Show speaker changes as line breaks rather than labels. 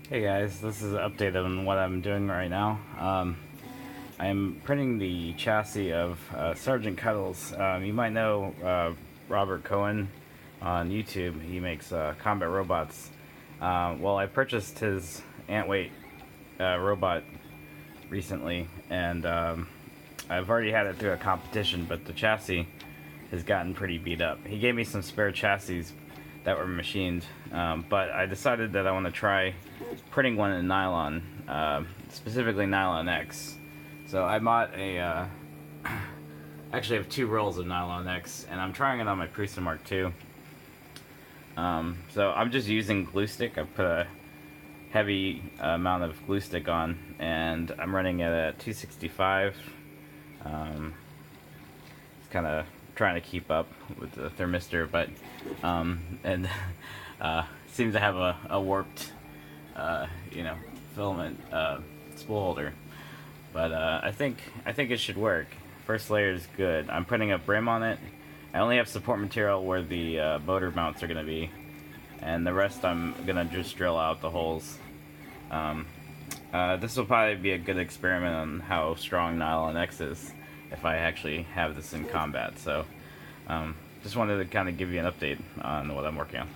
Hey guys, this is an update on what I'm doing right now. I'm printing the chassis of Sgt Cuddles. You might know Robert Cohen on YouTube. He makes combat robots. Well, I purchased his Antweight robot recently, and I've already had it through a competition, but the chassis has gotten pretty beat up. He gave me some spare chassis that were machined, but I decided that I want to try printing one in nylon, specifically Nylon X. So I bought a, actually I have 2 rolls of Nylon X, and I'm trying it on my Prusa Mark II. So I'm just using glue stick. I put a heavy amount of glue stick on, and I'm running it at 265. It's kind of trying to keep up with the thermistor, but seems to have a warped filament spool holder, but I think it should work. First layer is good. I'm putting a brim on it. I only have support material where the motor mounts are going to be, and the rest I'm going to just drill out the holes. This will probably be a good experiment on how strong Nylon X is if I actually have this in combat. So just wanted to kind of give you an update on what I'm working on.